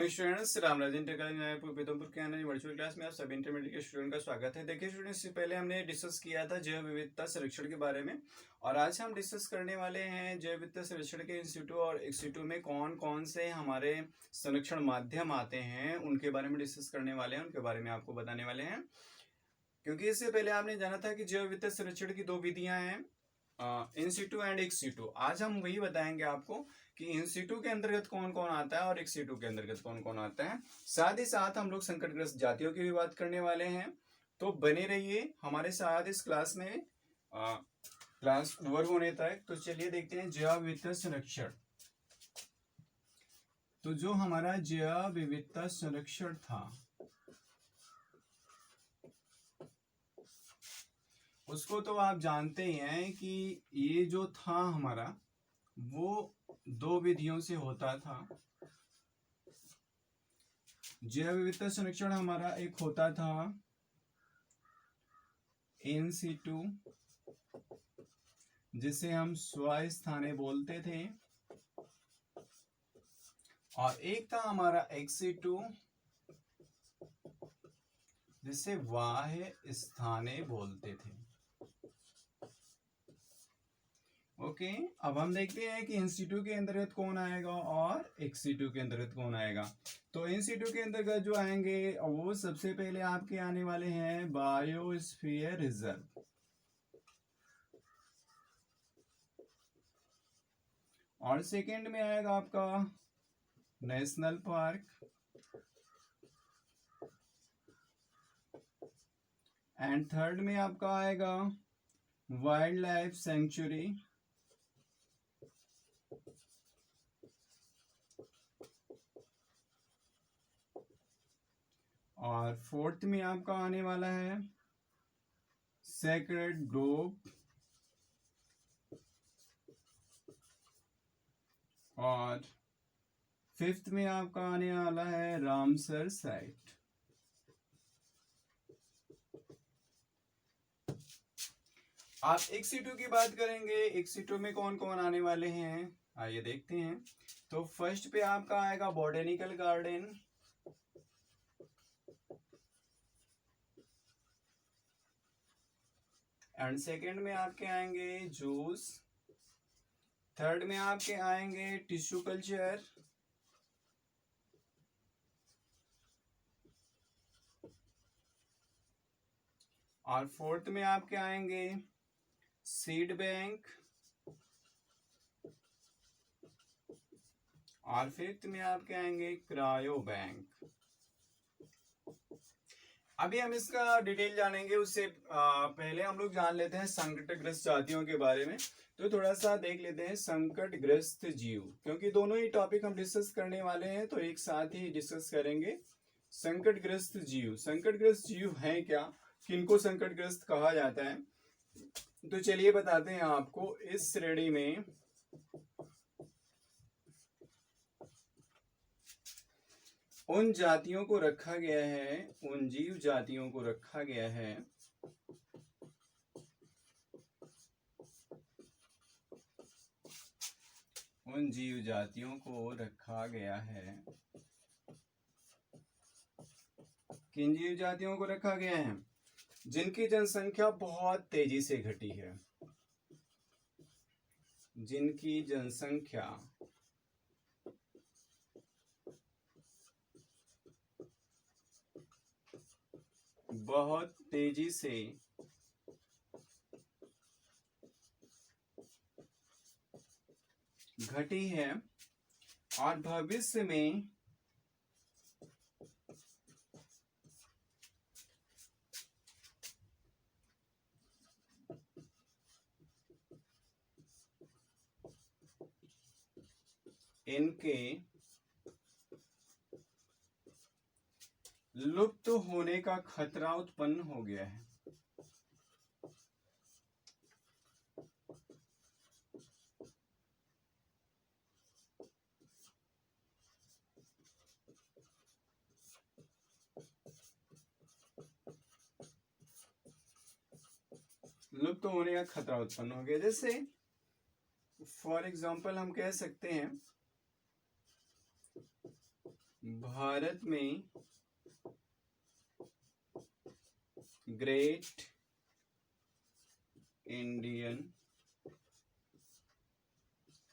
Students Ramraj inter college Narayanpur Pithampur के आने virtual class में आप सभी इंटरमीडिएट के स्टूडेंट का स्वागत है। देखिए स्टूडेंट्स, इससे पहले हमने डिस्कस किया था जैव विविधता संरक्षण के बारे में और आज हम डिस्कस करने वाले हैं जैव विविधता संरक्षण के इंस्टीट्यूट और एक्सटीट्यूट में कौन कौन से हमारे संरक्षण माध्यम आते हैं उनके बारे में डिस्कस करने वाले हैं, उनके बारे में आपको बताने वाले हैं। क्योंकि इससे पहले आपने जाना था कि जैव विविधता संरक्षण की दो विधियां हैं, इन सिटू एंड एक्स सिटू। आज हम वही बताएंगे आपको कि इन सिटू के अंतर्गत कौन कौन आता है और एक्स सिटू के अंतर्गत कौन कौन आता है। साथ ही साथ हम लोग संकटग्रस्त जातियों की भी बात करने वाले हैं, तो बने रहिए हमारे साथ इस क्लास में क्लास ओवर होने तक। तो चलिए देखते हैं जैव विविधता संरक्षण। तो जो हमारा जैव विविधता संरक्षण था उसको तो आप जानते ही हैं कि ये जो था हमारा वो दो विधियों से होता था। जैव विविधता संरक्षण हमारा एक होता था इन सिटू, जिसे हम स्वस्थाने बोलते थे, और एक था हमारा एक्स सिटू जिसे बाह्य स्थाने बोलते थे। ओके, अब हम देखते हैं कि इंस्टीट्यूट के अंतर्गत कौन आएगा और एक्सटीट्यूट के अंतर्गत कौन आएगा। तो इंस्टीट्यूट के अंतर्गत जो आएंगे वो सबसे पहले आपके आने वाले हैं बायोस्फीयर रिजर्व, और सेकंड में आएगा आपका नेशनल पार्क, एंड थर्ड में आपका आएगा वाइल्ड लाइफ सेंचुरी, और फोर्थ में आपका आने वाला है सेक्रेड ग्रोव, और फिफ्थ में आपका आने वाला है रामसर साइट। आप एक्स2 की बात करेंगे, एक्स2 में कौन कौन आने वाले हैं आइए देखते हैं। तो फर्स्ट पे आपका आएगा बॉटेनिकल गार्डन, एंड सेकंड में आपके आएंगे जूस, थर्ड में आपके आएंगे टिश्यू कल्चर, और फोर्थ में आपके आएंगे सीड बैंक, और फिफ्थ में आपके आएंगे क्रायो बैंक। अभी हम इसका डिटेल जानेंगे, उससे पहले हम लोग जान लेते हैं संकटग्रस्त जातियों के बारे में। तो थोड़ा सा देख लेते हैं संकटग्रस्त जीव, क्योंकि दोनों ही टॉपिक हम डिस्कस करने वाले हैं तो एक साथ ही डिस्कस करेंगे। संकटग्रस्त जीव, संकटग्रस्त जीव हैं क्या, किनको संकटग्रस्त कहा जाता है, तो चलिए बताते हैं आपको। इस श्रेणी में उन जातियों को रखा गया है, उन जीव जातियों को रखा गया है उन जीव जातियों को रखा गया है किन जीव जातियों को रखा गया है जिनकी जनसंख्या बहुत तेजी से घटी है, जिनकी जनसंख्या बहुत तेजी से घटी है और भविष्य में इनके लुप्त होने का खतरा उत्पन्न हो गया है। लुप्त होने का खतरा उत्पन्न हो गया, जैसे फॉर एग्जाम्पल हम कह सकते हैं भारत में ग्रेट इंडियन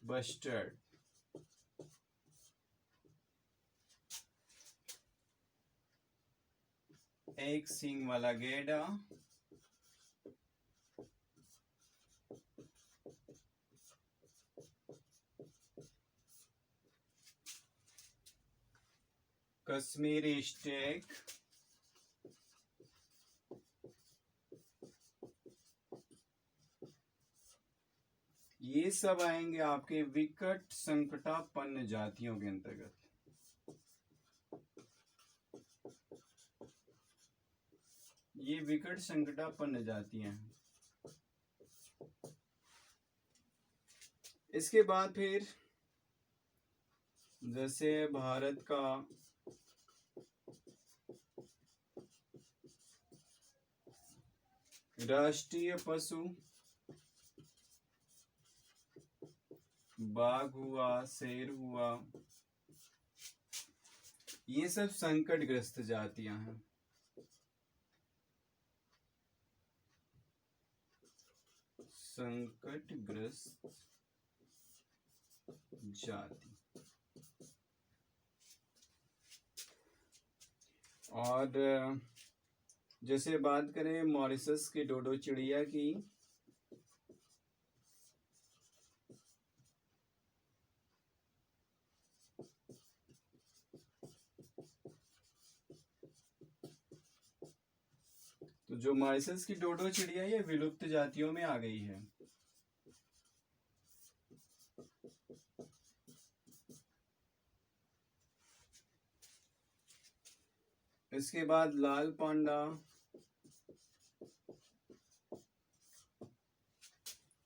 बस्टर्ड एक सींग वाला गैंडा कश्मीरी स्टेक ये सब आएंगे आपके विकट संकटापन्न जातियों के अंतर्गत। ये विकट संकटापन्न जातियां हैं। इसके बाद फिर जैसे भारत का राष्ट्रीय पशु बाघ हुआ, शेर हुआ, ये सब संकटग्रस्त जातियां हैं। संकटग्रस्त जाति। और जैसे बात करें मॉरिशस के डोडो चिड़िया की, तो जो मॉरिशस की डोडो चिड़िया ये विलुप्त जातियों में आ गई है। इसके बाद लाल पांडा,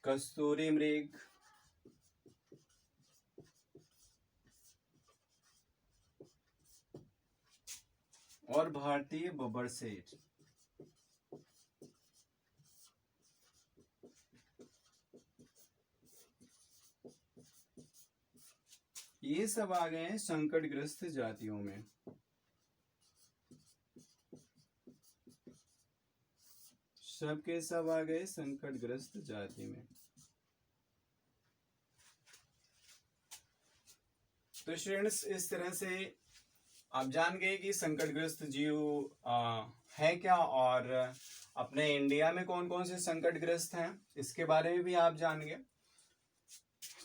कस्तूरी मृग, और भारतीय बबरसेट। ये सब आ गए हैं संकटग्रस्त जातियों में। सब के सब आ गए संकटग्रस्त जाति में। तो स्टूडेंट्स इस तरह से आप जान गए कि संकटग्रस्त जीव है क्या, और अपने इंडिया में कौन कौन से संकटग्रस्त हैं इसके बारे में भी आप जान गए।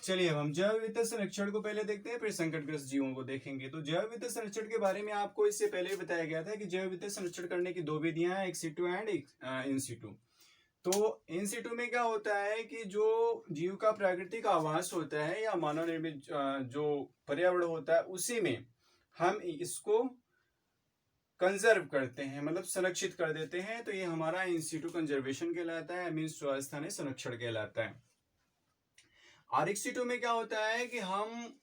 चलिए अब हम जैव विविधता संरक्षण को पहले देखते हैं, फिर संकटग्रस्त जीवों को देखेंगे। तो जैव विविधता संरक्षण के बारे में आपको इससे पहले ही बताया गया था कि जैव विविधता संरक्षण करने की दो विधियां हैं, ex situ and in Situ. तो इन सिटू में क्या होता है कि जो जीव का प्राकृतिक आवास होता है या मानव निर्मित जो पर्यावरण होता है उसी में हम इसको कंजर्व करते हैं, मतलब संरक्षित कर देते हैं। तो ये हमारा इन सिटू कंजर्वेशन कहलाता है, मीन्स स्वस्थानीय संरक्षण कहलाता है। और एक्स सिटू में क्या होता है कि हम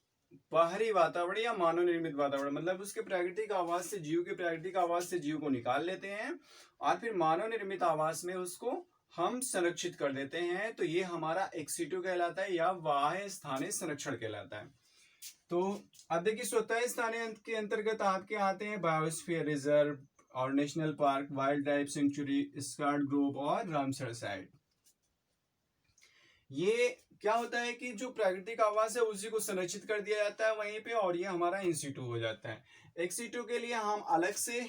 बाहरी वातावरण या मानव निर्मित वातावरण, मतलब उसके प्राकृतिक आवास से, जीव के प्राकृतिक आवास से जीव को निकाल लेते हैं और फिर मानव निर्मित आवास में उसको हम संरक्षित कर देते हैं। तो ये हमारा एक्स सिटू कहलाता है या बाह्य स्थानीय संरक्षण कहलाता है। तो अब देखिए स्वतः स्थानीय के अंतर्गत आपके आते हैं बायोस्फीयर रिजर्व और national park, wildlife sanctuary, sacred grove और रामसर साइट। ये क्या होता है कि जो प्राकृतिक आवास है उसी को संरक्षित कर दिया जाता है वहीं पे, और ये हमारा इन सिटू हो जाता है। एक्स सिटू के लिए हम अलग से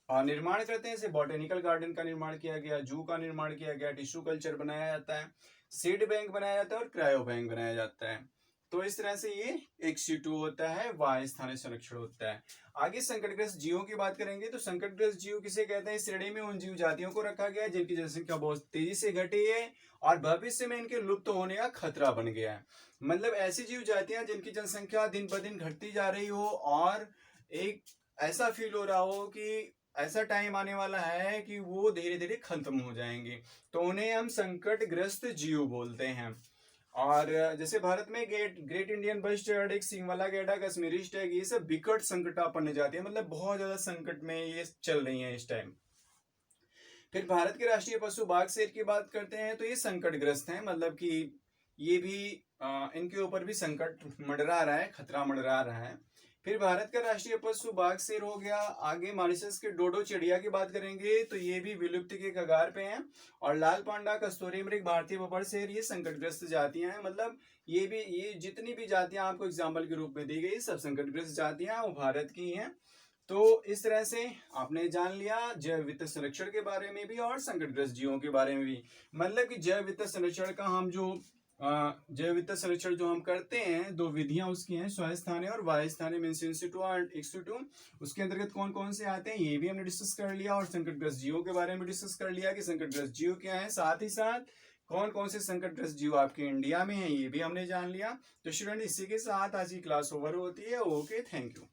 निर्माण करते हैं, जैसे बॉटेनिकल गार्डन का निर्माण किया गया, जू का निर्माण किया गया, टिश्यू कल्चर बनाया जाता है, सीड बैंक बनाया जाता है और क्रायो बैंक बनाया जाता है। तो इस तरह से ये एक्स सिटू होता है, वाह्य स्थानीय संरक्षण होता है। आगे संकटग्रस्त जीवों की बात करेंगे। तो संकटग्रस्त जीव किसे कहते हैं? इस श्रेणी में उन जीव जातियों को रखा गया है जिनकी जनसंख्या बहुत तेजी से घटी है और भविष्य में इनके लुप्त होने का खतरा बन गया है। मतलब ऐसी जीव जातियां जिनकी जनसंख्या दिन ब दिन घटती जा रही हो और एक ऐसा फील हो रहा हो कि ऐसा टाइम आने वाला है कि वो धीरे धीरे खत्म हो जाएंगे, तो उन्हें हम संकटग्रस्त जीव बोलते हैं। और जैसे भारत में ग्रेट इंडियन बस्टर्ड, एक सींग वाला गैंडा, कश्मीरी स्टेग, ये सब विकट संकटापन्न जाती है, मतलब बहुत ज्यादा संकट में ये चल रही हैं इस टाइम। फिर भारत के राष्ट्रीय पशु बाघ शेर की बात करते हैं तो ये संकटग्रस्त हैं, मतलब कि ये भी इनके ऊपर भी संकट मंडरा रहा है, खतरा मंडरा रहा है। फिर भारत का राष्ट्रीय पशु बाघ शेर हो गया। आगे मॉरिशस के डोडो चिड़िया की बात करेंगे तो ये भी विलुप्ति के कगार पे हैं। और लाल पांडा, कस्तूरी मृग, भारतीय बबर शेर ये संकटग्रस्त जातियां हैं। मतलब ये जितनी भी जातियां आपको एग्जाम्पल के रूप में दी गई सब संकटग्रस्त जातियां वो भारत की हैं। तो इस तरह से आपने जान लिया जैव वित्त संरक्षण के बारे में भी और संकटग्रस्त जीवों के बारे में भी। मतलब कि जैव वित्त संरक्षण का हम जो जैव वित्त संरक्षण जो हम करते हैं, दो विधियां उसकी हैं, स्वस्थानीय और वायुस्थानीय मीन्स इंस्टीट्यूट और एक्सटीट्यूट। उसके अंतर्गत कौन कौन से आते हैं ये भी हमने डिस्कस कर लिया। और संकटग्रस्त जीवों के बारे में डिस्कस कर लिया कि संकटग्रस्त जीव क्या है, साथ ही साथ कौन कौन से संकटग्रस्त जीव आपके इंडिया में है ये भी हमने जान लिया। तो स्टूडेंट इसी के साथ आज की क्लास ओवर होती है। Okay, thank you.